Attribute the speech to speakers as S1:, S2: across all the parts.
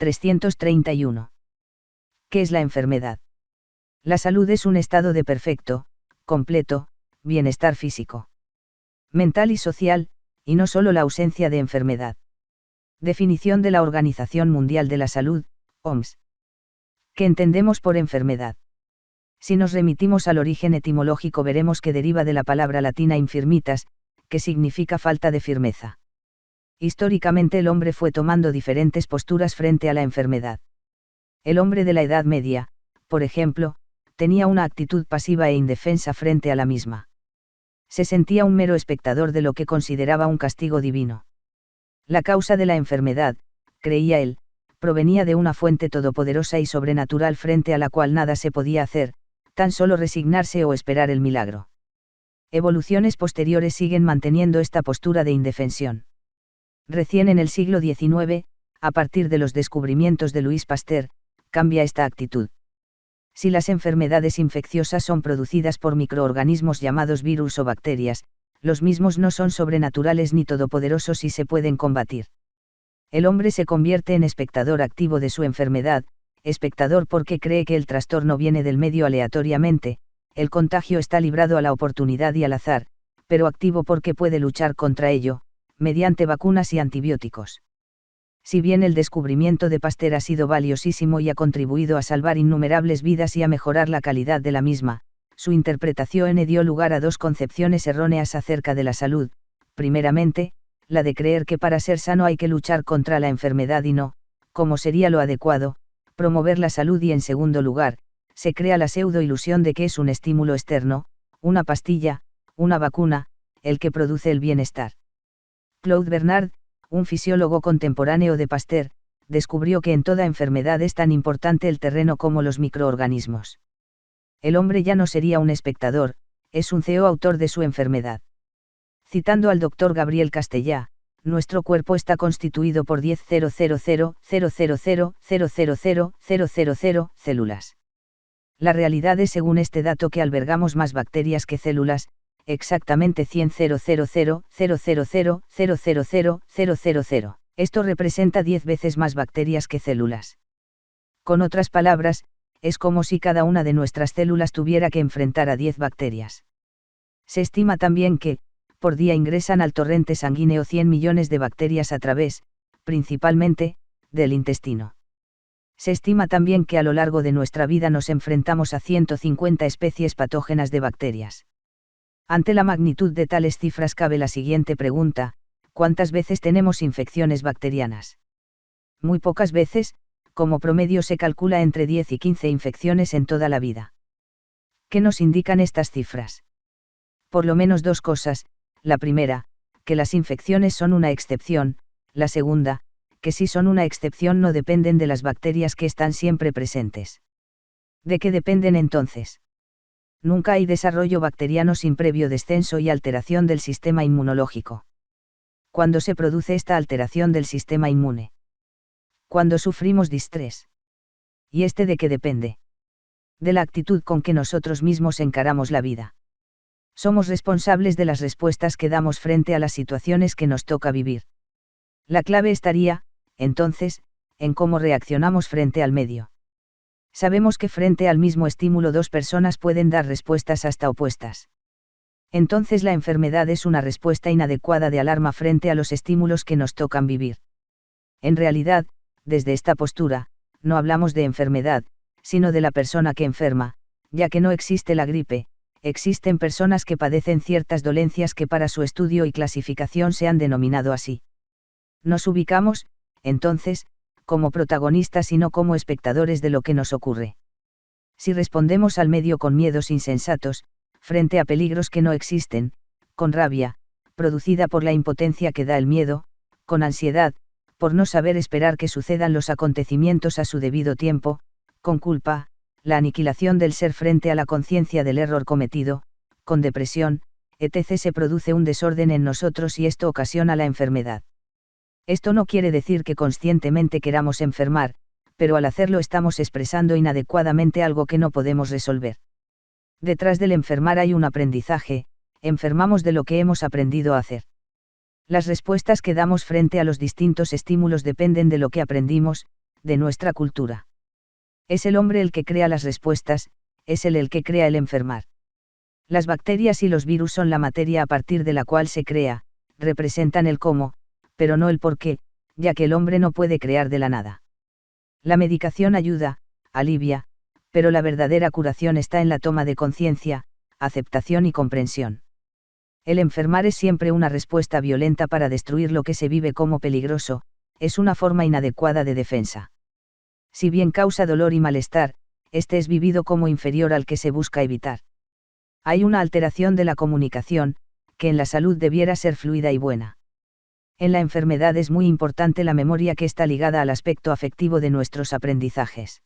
S1: 331. ¿Qué es la enfermedad? La salud es un estado de perfecto, completo, bienestar físico, mental y social, y no solo la ausencia de enfermedad. Definición de la Organización Mundial de la Salud, OMS. ¿Qué entendemos por enfermedad? Si nos remitimos al origen etimológico veremos que deriva de la palabra latina infirmitas, que significa falta de firmeza. Históricamente el hombre fue tomando diferentes posturas frente a la enfermedad. El hombre de la Edad Media, por ejemplo, tenía una actitud pasiva e indefensa frente a la misma. Se sentía un mero espectador de lo que consideraba un castigo divino. La causa de la enfermedad, creía él, provenía de una fuente todopoderosa y sobrenatural frente a la cual nada se podía hacer, tan solo resignarse o esperar el milagro. Evoluciones posteriores siguen manteniendo esta postura de indefensión. Recién en el siglo XIX, a partir de los descubrimientos de Louis Pasteur, cambia esta actitud. Si las enfermedades infecciosas son producidas por microorganismos llamados virus o bacterias, los mismos no son sobrenaturales ni todopoderosos y se pueden combatir. El hombre se convierte en espectador activo de su enfermedad, espectador porque cree que el trastorno viene del medio aleatoriamente, el contagio está librado a la oportunidad y al azar, pero activo porque puede luchar contra ello, mediante vacunas y antibióticos. Si bien el descubrimiento de Pasteur ha sido valiosísimo y ha contribuido a salvar innumerables vidas y a mejorar la calidad de la misma, su interpretación dio lugar a dos concepciones erróneas acerca de la salud. Primeramente, la de creer que para ser sano hay que luchar contra la enfermedad y no, como sería lo adecuado, promover la salud, y en segundo lugar, se crea la pseudo-ilusión de que es un estímulo externo, una pastilla, una vacuna, el que produce el bienestar. Claude Bernard, un fisiólogo contemporáneo de Pasteur, descubrió que en toda enfermedad es tan importante el terreno como los microorganismos. El hombre ya no sería un espectador, es un CEO autor de su enfermedad. Citando al doctor Gabriel Castellá, nuestro cuerpo está constituido por 10.000.000.000.000 células. La realidad es, según este dato, que albergamos más bacterias que células, exactamente 100.000.000.000.000. Esto representa 10 veces más bacterias que células. Con otras palabras, es como si cada una de nuestras células tuviera que enfrentar a 10 bacterias. Se estima también que, por día ingresan al torrente sanguíneo 100 millones de bacterias a través, principalmente, del intestino. Se estima también que a lo largo de nuestra vida nos enfrentamos a 150 especies patógenas de bacterias. Ante la magnitud de tales cifras cabe la siguiente pregunta: ¿cuántas veces tenemos infecciones bacterianas? Muy pocas veces, como promedio se calcula entre 10 y 15 infecciones en toda la vida. ¿Qué nos indican estas cifras? Por lo menos dos cosas: la primera, que las infecciones son una excepción; la segunda, que si son una excepción no dependen de las bacterias que están siempre presentes. ¿De qué dependen entonces? Nunca hay desarrollo bacteriano sin previo descenso y alteración del sistema inmunológico. ¿Cuándo se produce esta alteración del sistema inmune? Cuando sufrimos distrés. ¿Y de qué depende? De la actitud con que nosotros mismos encaramos la vida. Somos responsables de las respuestas que damos frente a las situaciones que nos toca vivir. La clave estaría, entonces, en cómo reaccionamos frente al medio. Sabemos que frente al mismo estímulo dos personas pueden dar respuestas hasta opuestas. Entonces la enfermedad es una respuesta inadecuada de alarma frente a los estímulos que nos tocan vivir. En realidad, desde esta postura, no hablamos de enfermedad, sino de la persona que enferma, ya que no existe la gripe, existen personas que padecen ciertas dolencias que para su estudio y clasificación se han denominado así. Nos ubicamos, entonces, como protagonistas y no como espectadores de lo que nos ocurre. Si respondemos al medio con miedos insensatos, frente a peligros que no existen, con rabia, producida por la impotencia que da el miedo, con ansiedad, por no saber esperar que sucedan los acontecimientos a su debido tiempo, con culpa, la aniquilación del ser frente a la conciencia del error cometido, con depresión, etc. se produce un desorden en nosotros y esto ocasiona la enfermedad. Esto no quiere decir que conscientemente queramos enfermar, pero al hacerlo estamos expresando inadecuadamente algo que no podemos resolver. Detrás del enfermar hay un aprendizaje, enfermamos de lo que hemos aprendido a hacer. Las respuestas que damos frente a los distintos estímulos dependen de lo que aprendimos, de nuestra cultura. Es el hombre el que crea las respuestas, es él el que crea el enfermar. Las bacterias y los virus son la materia a partir de la cual se crea, representan el cómo, pero no el por qué, ya que el hombre no puede crear de la nada. La medicación ayuda, alivia, pero la verdadera curación está en la toma de conciencia, aceptación y comprensión. El enfermar es siempre una respuesta violenta para destruir lo que se vive como peligroso, es una forma inadecuada de defensa. Si bien causa dolor y malestar, este es vivido como inferior al que se busca evitar. Hay una alteración de la comunicación, que en la salud debiera ser fluida y buena. En la enfermedad es muy importante la memoria que está ligada al aspecto afectivo de nuestros aprendizajes.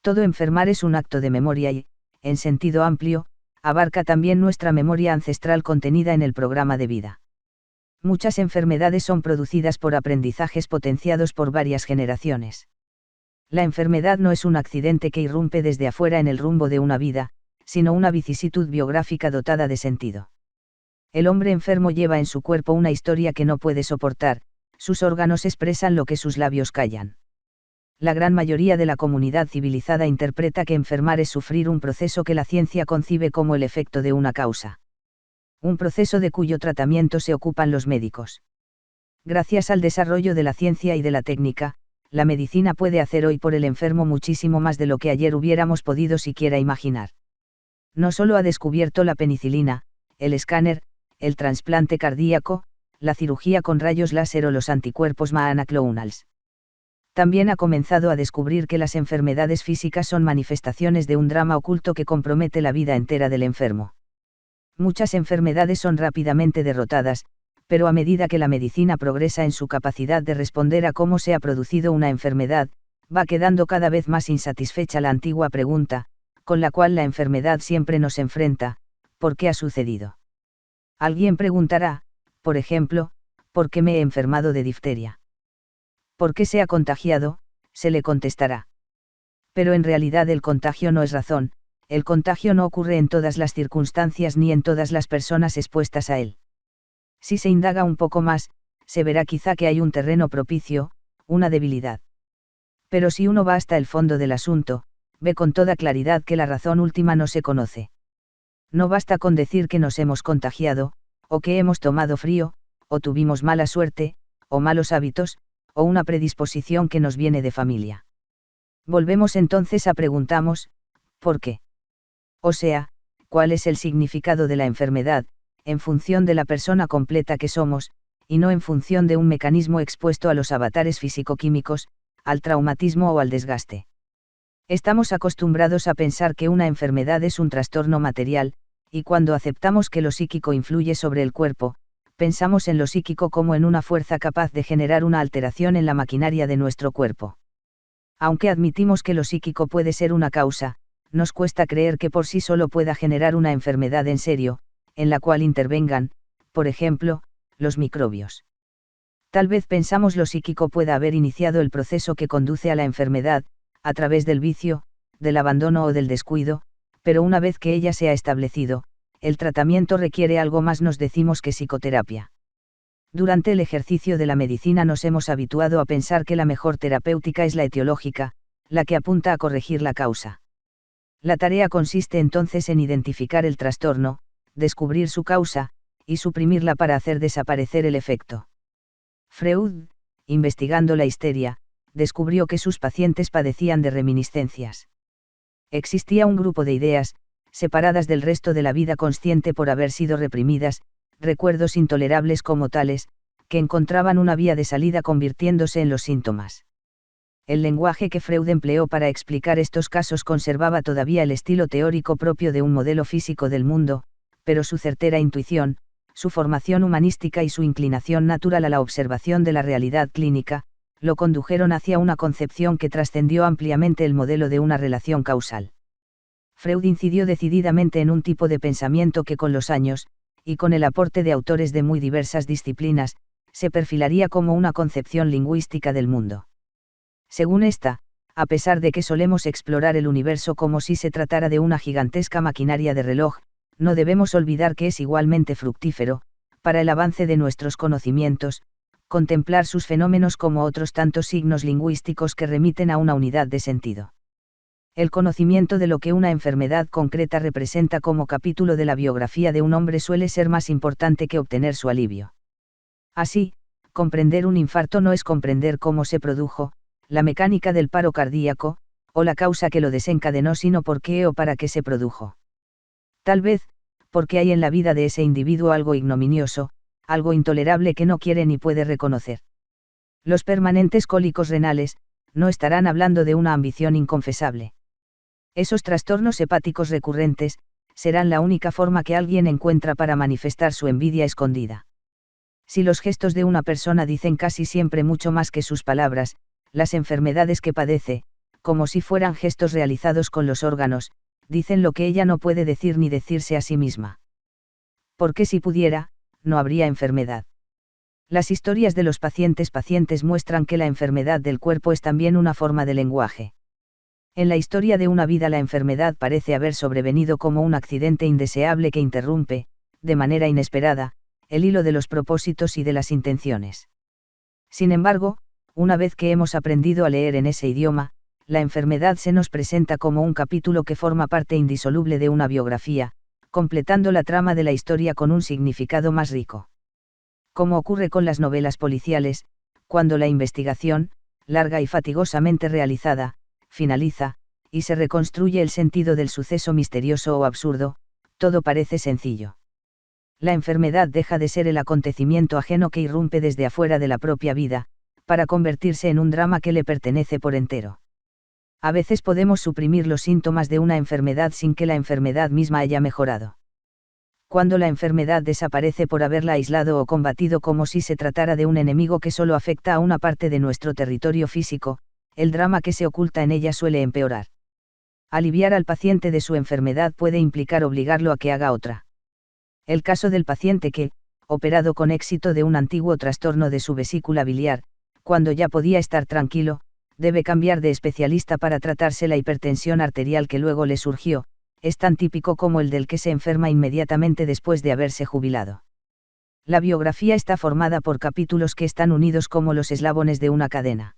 S1: Todo enfermar es un acto de memoria y, en sentido amplio, abarca también nuestra memoria ancestral contenida en el programa de vida. Muchas enfermedades son producidas por aprendizajes potenciados por varias generaciones. La enfermedad no es un accidente que irrumpe desde afuera en el rumbo de una vida, sino una vicisitud biográfica dotada de sentido. El hombre enfermo lleva en su cuerpo una historia que no puede soportar, sus órganos expresan lo que sus labios callan. La gran mayoría de la comunidad civilizada interpreta que enfermar es sufrir un proceso que la ciencia concibe como el efecto de una causa. Un proceso de cuyo tratamiento se ocupan los médicos. Gracias al desarrollo de la ciencia y de la técnica, la medicina puede hacer hoy por el enfermo muchísimo más de lo que ayer hubiéramos podido siquiera imaginar. No solo ha descubierto la penicilina, el escáner, el trasplante cardíaco, la cirugía con rayos láser o los anticuerpos monoclonales. También ha comenzado a descubrir que las enfermedades físicas son manifestaciones de un drama oculto que compromete la vida entera del enfermo. Muchas enfermedades son rápidamente derrotadas, pero a medida que la medicina progresa en su capacidad de responder a cómo se ha producido una enfermedad, va quedando cada vez más insatisfecha la antigua pregunta, con la cual la enfermedad siempre nos enfrenta: ¿por qué ha sucedido? Alguien preguntará, por ejemplo, ¿por qué me he enfermado de difteria? ¿Por qué se ha contagiado?, se le contestará. Pero en realidad el contagio no es razón, el contagio no ocurre en todas las circunstancias ni en todas las personas expuestas a él. Si se indaga un poco más, se verá quizá que hay un terreno propicio, una debilidad. Pero si uno va hasta el fondo del asunto, ve con toda claridad que la razón última no se conoce. No basta con decir que nos hemos contagiado, o que hemos tomado frío, o tuvimos mala suerte, o malos hábitos, o una predisposición que nos viene de familia. Volvemos entonces a preguntarnos, ¿por qué? O sea, ¿cuál es el significado de la enfermedad, en función de la persona completa que somos, y no en función de un mecanismo expuesto a los avatares físico-químicos, al traumatismo o al desgaste? Estamos acostumbrados a pensar que una enfermedad es un trastorno material, y cuando aceptamos que lo psíquico influye sobre el cuerpo, pensamos en lo psíquico como en una fuerza capaz de generar una alteración en la maquinaria de nuestro cuerpo. Aunque admitimos que lo psíquico puede ser una causa, nos cuesta creer que por sí solo pueda generar una enfermedad en serio, en la cual intervengan, por ejemplo, los microbios. Tal vez pensamos lo psíquico pueda haber iniciado el proceso que conduce a la enfermedad, a través del vicio, del abandono o del descuido, pero una vez que ella se ha establecido, el tratamiento requiere algo más, nos decimos, que psicoterapia. Durante el ejercicio de la medicina nos hemos habituado a pensar que la mejor terapéutica es la etiológica, la que apunta a corregir la causa. La tarea consiste entonces en identificar el trastorno, descubrir su causa, y suprimirla para hacer desaparecer el efecto. Freud, investigando la histeria, descubrió que sus pacientes padecían de reminiscencias. Existía un grupo de ideas, separadas del resto de la vida consciente por haber sido reprimidas, recuerdos intolerables como tales, que encontraban una vía de salida convirtiéndose en los síntomas. El lenguaje que Freud empleó para explicar estos casos conservaba todavía el estilo teórico propio de un modelo físico del mundo, pero su certera intuición, su formación humanística y su inclinación natural a la observación de la realidad clínica, lo condujeron hacia una concepción que trascendió ampliamente el modelo de una relación causal. Freud incidió decididamente en un tipo de pensamiento que con los años, y con el aporte de autores de muy diversas disciplinas, se perfilaría como una concepción lingüística del mundo. Según esta, a pesar de que solemos explorar el universo como si se tratara de una gigantesca maquinaria de reloj, no debemos olvidar que es igualmente fructífero, para el avance de nuestros conocimientos, contemplar sus fenómenos como otros tantos signos lingüísticos que remiten a una unidad de sentido. El conocimiento de lo que una enfermedad concreta representa como capítulo de la biografía de un hombre suele ser más importante que obtener su alivio. Así, comprender un infarto no es comprender cómo se produjo, la mecánica del paro cardíaco, o la causa que lo desencadenó, sino por qué o para qué se produjo. Tal vez, porque hay en la vida de ese individuo algo ignominioso, algo intolerable que no quiere ni puede reconocer. Los permanentes cólicos renales, no estarán hablando de una ambición inconfesable. Esos trastornos hepáticos recurrentes, serán la única forma que alguien encuentra para manifestar su envidia escondida. Si los gestos de una persona dicen casi siempre mucho más que sus palabras, las enfermedades que padece, como si fueran gestos realizados con los órganos, dicen lo que ella no puede decir ni decirse a sí misma. Porque si pudiera, no habría enfermedad. Las historias de los pacientes muestran que la enfermedad del cuerpo es también una forma de lenguaje. En la historia de una vida la enfermedad parece haber sobrevenido como un accidente indeseable que interrumpe, de manera inesperada, el hilo de los propósitos y de las intenciones. Sin embargo, una vez que hemos aprendido a leer en ese idioma, la enfermedad se nos presenta como un capítulo que forma parte indisoluble de una biografía, completando la trama de la historia con un significado más rico. Como ocurre con las novelas policiales, cuando la investigación, larga y fatigosamente realizada, finaliza, y se reconstruye el sentido del suceso misterioso o absurdo, todo parece sencillo. La enfermedad deja de ser el acontecimiento ajeno que irrumpe desde afuera de la propia vida, para convertirse en un drama que le pertenece por entero. A veces podemos suprimir los síntomas de una enfermedad sin que la enfermedad misma haya mejorado. Cuando la enfermedad desaparece por haberla aislado o combatido como si se tratara de un enemigo que solo afecta a una parte de nuestro territorio físico, el drama que se oculta en ella suele empeorar. Aliviar al paciente de su enfermedad puede implicar obligarlo a que haga otra. El caso del paciente que, operado con éxito de un antiguo trastorno de su vesícula biliar, cuando ya podía estar tranquilo, debe cambiar de especialista para tratarse la hipertensión arterial que luego le surgió, es tan típico como el del que se enferma inmediatamente después de haberse jubilado. La biografía está formada por capítulos que están unidos como los eslabones de una cadena.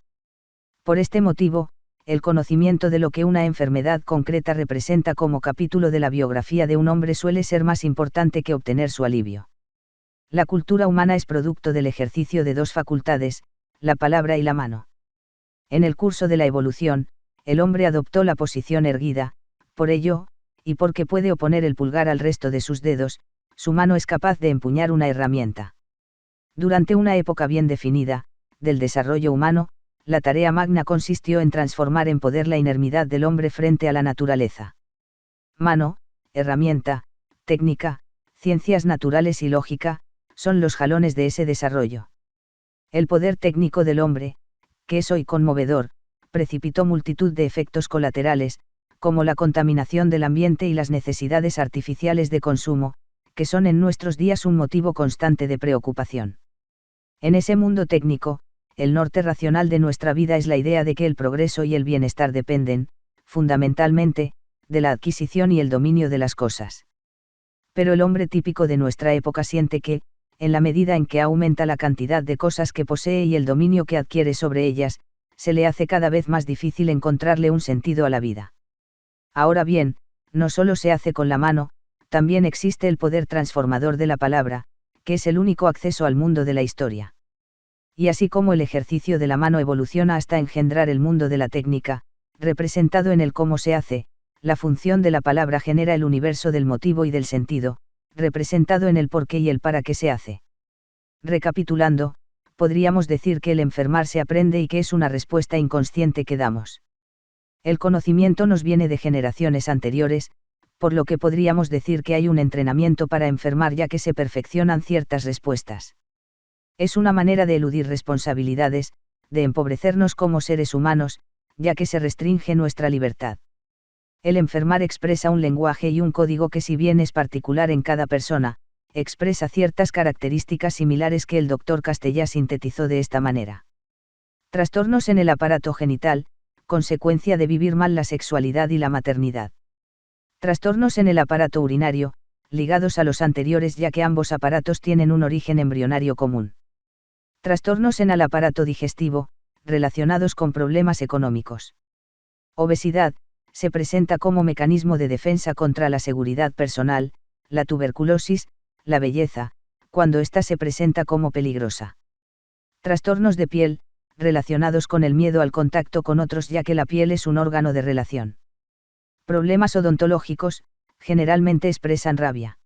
S1: Por este motivo, el conocimiento de lo que una enfermedad concreta representa como capítulo de la biografía de un hombre suele ser más importante que obtener su alivio. La cultura humana es producto del ejercicio de dos facultades, la palabra y la mano. En el curso de la evolución, el hombre adoptó la posición erguida, por ello, y porque puede oponer el pulgar al resto de sus dedos, su mano es capaz de empuñar una herramienta. Durante una época bien definida, del desarrollo humano, la tarea magna consistió en transformar en poder la inermidad del hombre frente a la naturaleza. Mano, herramienta, técnica, ciencias naturales y lógica, son los jalones de ese desarrollo. El poder técnico del hombre, que es hoy conmovedor, precipitó multitud de efectos colaterales, como la contaminación del ambiente y las necesidades artificiales de consumo, que son en nuestros días un motivo constante de preocupación. En ese mundo técnico, el norte racional de nuestra vida es la idea de que el progreso y el bienestar dependen, fundamentalmente, de la adquisición y el dominio de las cosas. Pero el hombre típico de nuestra época siente que, en la medida en que aumenta la cantidad de cosas que posee y el dominio que adquiere sobre ellas, se le hace cada vez más difícil encontrarle un sentido a la vida. Ahora bien, no solo se hace con la mano, también existe el poder transformador de la palabra, que es el único acceso al mundo de la historia. Y así como el ejercicio de la mano evoluciona hasta engendrar el mundo de la técnica, representado en el cómo se hace, la función de la palabra genera el universo del motivo y del sentido, representado en el por qué y el para qué se hace. Recapitulando, podríamos decir que el enfermar se aprende y que es una respuesta inconsciente que damos. El conocimiento nos viene de generaciones anteriores, por lo que podríamos decir que hay un entrenamiento para enfermar ya que se perfeccionan ciertas respuestas. Es una manera de eludir responsabilidades, de empobrecernos como seres humanos, ya que se restringe nuestra libertad. El enfermar expresa un lenguaje y un código que si bien es particular en cada persona, expresa ciertas características similares que el doctor Castellá sintetizó de esta manera. Trastornos en el aparato genital, consecuencia de vivir mal la sexualidad y la maternidad. Trastornos en el aparato urinario, ligados a los anteriores ya que ambos aparatos tienen un origen embrionario común. Trastornos en el aparato digestivo, relacionados con problemas económicos. Obesidad, se presenta como mecanismo de defensa contra la seguridad personal, la tuberculosis, la belleza, cuando ésta se presenta como peligrosa. Trastornos de piel, relacionados con el miedo al contacto con otros ya que la piel es un órgano de relación. Problemas odontológicos, generalmente expresan rabia.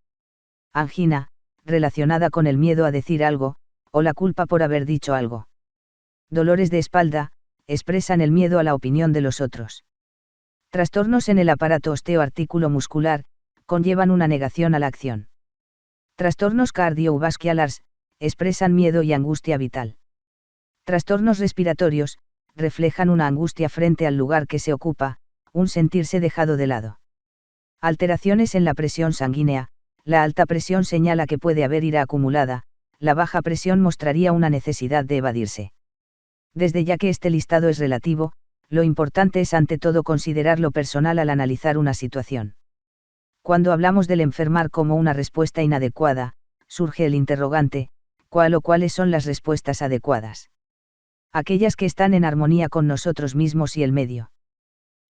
S1: Angina, relacionada con el miedo a decir algo, o la culpa por haber dicho algo. Dolores de espalda, expresan el miedo a la opinión de los otros. Trastornos en el aparato osteoarticulo muscular, conllevan una negación a la acción. Trastornos cardiovasculares, expresan miedo y angustia vital. Trastornos respiratorios, reflejan una angustia frente al lugar que se ocupa, un sentirse dejado de lado. Alteraciones en la presión sanguínea, la alta presión señala que puede haber ira acumulada, la baja presión mostraría una necesidad de evadirse. Desde ya que este listado es relativo, lo importante es ante todo considerar lo personal al analizar una situación. Cuando hablamos del enfermar como una respuesta inadecuada, surge el interrogante, ¿cuál o cuáles son las respuestas adecuadas? Aquellas que están en armonía con nosotros mismos y el medio.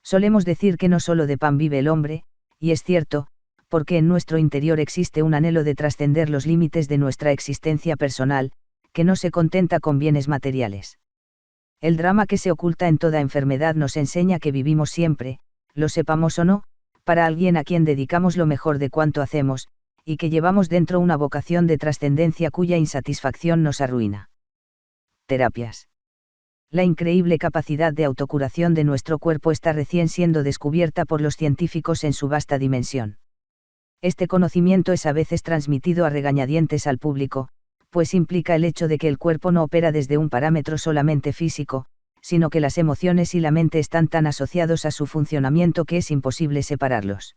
S1: Solemos decir que no solo de pan vive el hombre, y es cierto, porque en nuestro interior existe un anhelo de trascender los límites de nuestra existencia personal, que no se contenta con bienes materiales. El drama que se oculta en toda enfermedad nos enseña que vivimos siempre, lo sepamos o no, para alguien a quien dedicamos lo mejor de cuanto hacemos, y que llevamos dentro una vocación de trascendencia cuya insatisfacción nos arruina. Terapias. La increíble capacidad de autocuración de nuestro cuerpo está recién siendo descubierta por los científicos en su vasta dimensión. Este conocimiento es a veces transmitido a regañadientes al público, pues implica el hecho de que el cuerpo no opera desde un parámetro solamente físico, sino que las emociones y la mente están tan asociados a su funcionamiento que es imposible separarlos.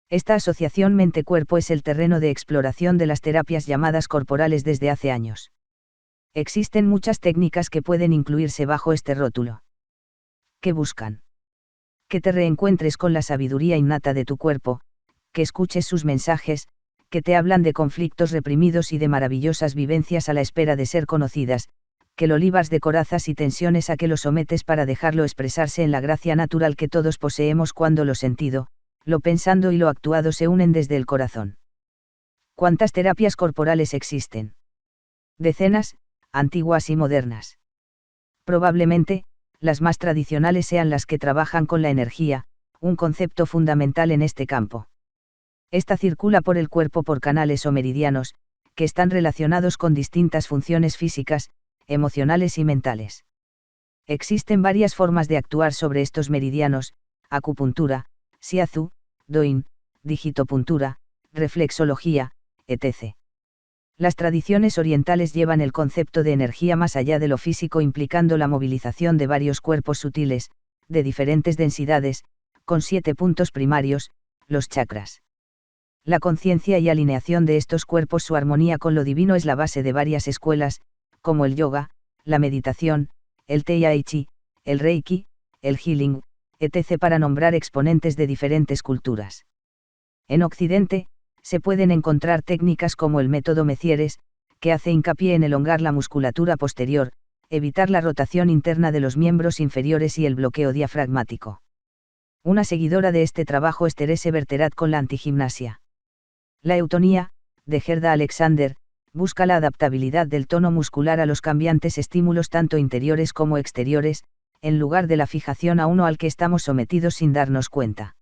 S1: Esta asociación mente-cuerpo es el terreno de exploración de las terapias llamadas corporales desde hace años. Existen muchas técnicas que pueden incluirse bajo este rótulo. ¿Qué buscan? Que te reencuentres con la sabiduría innata de tu cuerpo, que escuches sus mensajes, que te hablan de conflictos reprimidos y de maravillosas vivencias a la espera de ser conocidas, que lo libras de corazas y tensiones a que lo sometes para dejarlo expresarse en la gracia natural que todos poseemos cuando lo sentido, lo pensando y lo actuado se unen desde el corazón. ¿Cuántas terapias corporales existen? Decenas, antiguas y modernas. Probablemente, las más tradicionales sean las que trabajan con la energía, un concepto fundamental en este campo. Esta circula por el cuerpo por canales o meridianos, que están relacionados con distintas funciones físicas, emocionales y mentales. Existen varias formas de actuar sobre estos meridianos: acupuntura, shiatsu, doin, digitopuntura, reflexología, etc. Las tradiciones orientales llevan el concepto de energía más allá de lo físico, implicando la movilización de varios cuerpos sutiles, de diferentes densidades, con 7 puntos primarios, los chakras. La conciencia y alineación de estos cuerpos, su armonía con lo divino, es la base de varias escuelas, como el yoga, la meditación, el tai chi, el reiki, el healing, etc., para nombrar exponentes de diferentes culturas. En Occidente, se pueden encontrar técnicas como el método Mecieres, que hace hincapié en elongar la musculatura posterior, evitar la rotación interna de los miembros inferiores y el bloqueo diafragmático. Una seguidora de este trabajo es Therese Berterat con la antigimnasia. La eutonía, de Gerda Alexander, busca la adaptabilidad del tono muscular a los cambiantes estímulos tanto interiores como exteriores, en lugar de la fijación a uno al que estamos sometidos sin darnos cuenta.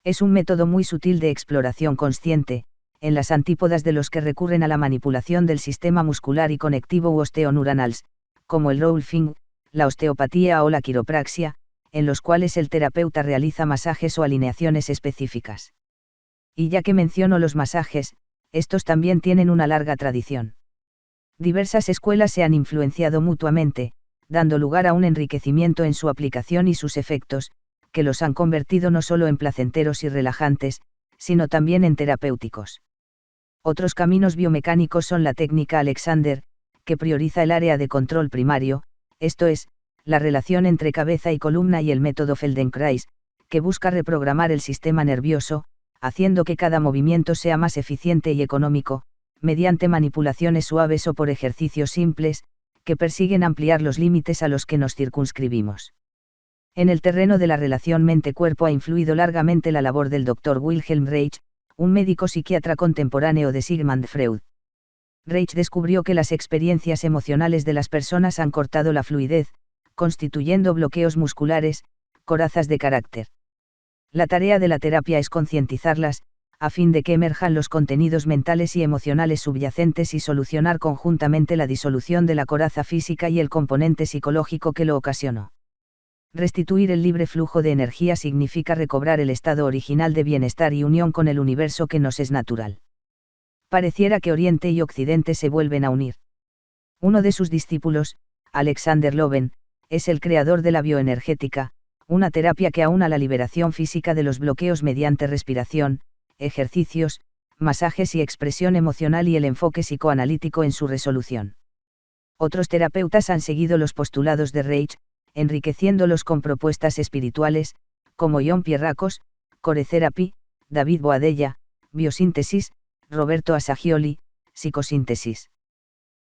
S1: Es un método muy sutil de exploración consciente, en las antípodas de los que recurren a la manipulación del sistema muscular y conectivo u osteoneuronals, como el rolfing, la osteopatía o la quiropraxia, en los cuales el terapeuta realiza masajes o alineaciones específicas. Y ya que menciono los masajes, estos también tienen una larga tradición. Diversas escuelas se han influenciado mutuamente, dando lugar a un enriquecimiento en su aplicación y sus efectos, que los han convertido no solo en placenteros y relajantes, sino también en terapéuticos. Otros caminos biomecánicos son la técnica Alexander, que prioriza el área de control primario, esto es, la relación entre cabeza y columna, y el método Feldenkrais, que busca reprogramar el sistema nervioso, haciendo que cada movimiento sea más eficiente y económico, mediante manipulaciones suaves o por ejercicios simples, que persiguen ampliar los límites a los que nos circunscribimos. En el terreno de la relación mente-cuerpo ha influido largamente la labor del Dr. Wilhelm Reich, un médico psiquiatra contemporáneo de Sigmund Freud. Reich descubrió que las experiencias emocionales de las personas han cortado la fluidez, constituyendo bloqueos musculares, corazas de carácter. La tarea de la terapia es concientizarlas, a fin de que emerjan los contenidos mentales y emocionales subyacentes y solucionar conjuntamente la disolución de la coraza física y el componente psicológico que lo ocasionó. Restituir el libre flujo de energía significa recobrar el estado original de bienestar y unión con el universo que nos es natural. Pareciera que Oriente y Occidente se vuelven a unir. Uno de sus discípulos, Alexander Loven, es el creador de la bioenergética, una terapia que aúna la liberación física de los bloqueos mediante respiración, ejercicios, masajes y expresión emocional y el enfoque psicoanalítico en su resolución. Otros terapeutas han seguido los postulados de Reich, enriqueciéndolos con propuestas espirituales, como John Pierracos, Core Therapy, David Boadella, biosíntesis, Roberto Assagioli, psicosíntesis.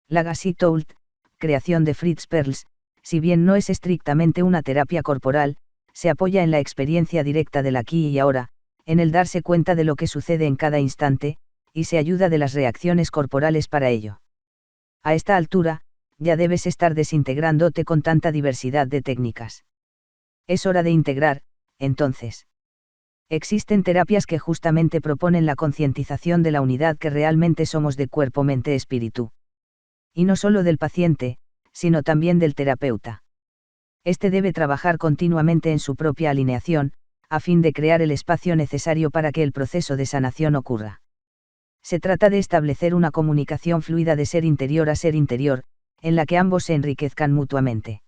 S1: Lagasse Toult, creación de Fritz Perls, si bien no es estrictamente una terapia corporal, se apoya en la experiencia directa del aquí y ahora, en el darse cuenta de lo que sucede en cada instante, y se ayuda de las reacciones corporales para ello. A esta altura, ya debes estar desintegrándote con tanta diversidad de técnicas. Es hora de integrar, entonces. Existen terapias que justamente proponen la concientización de la unidad que realmente somos de cuerpo, mente, espíritu. Y no solo del paciente, sino también del terapeuta. Este debe trabajar continuamente en su propia alineación, a fin de crear el espacio necesario para que el proceso de sanación ocurra. Se trata de establecer una comunicación fluida de ser interior a ser interior, en la que ambos se enriquezcan mutuamente.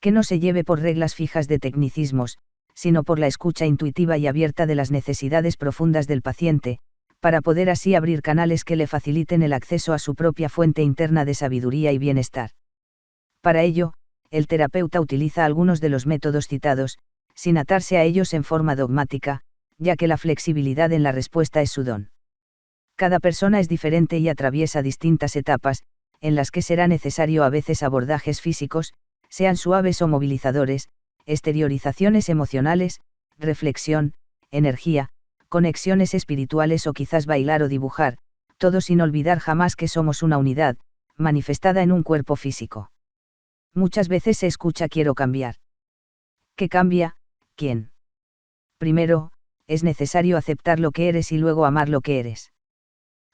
S1: Que no se lleve por reglas fijas de tecnicismos, sino por la escucha intuitiva y abierta de las necesidades profundas del paciente, para poder así abrir canales que le faciliten el acceso a su propia fuente interna de sabiduría y bienestar. Para ello, el terapeuta utiliza algunos de los métodos citados, sin atarse a ellos en forma dogmática, ya que la flexibilidad en la respuesta es su don. Cada persona es diferente y atraviesa distintas etapas, en las que será necesario a veces abordajes físicos, sean suaves o movilizadores, exteriorizaciones emocionales, reflexión, energía, conexiones espirituales o quizás bailar o dibujar, todo sin olvidar jamás que somos una unidad, manifestada en un cuerpo físico. Muchas veces se escucha quiero cambiar. ¿Qué cambia? ¿Quién? Primero, es necesario aceptar lo que eres y luego amar lo que eres.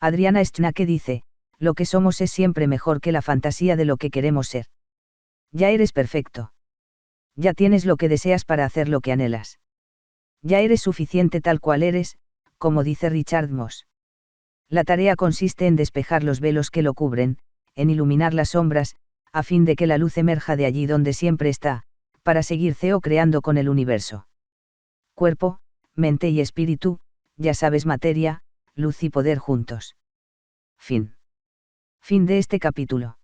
S1: Adriana Schnake dice, lo que somos es siempre mejor que la fantasía de lo que queremos ser. Ya eres perfecto. Ya tienes lo que deseas para hacer lo que anhelas. Ya eres suficiente tal cual eres, como dice Richard Moss. La tarea consiste en despejar los velos que lo cubren, en iluminar las sombras, a fin de que la luz emerja de allí donde siempre está, para seguir creando con el universo. Cuerpo, mente y espíritu, ya sabes, materia, luz y poder juntos. Fin. Fin de este capítulo.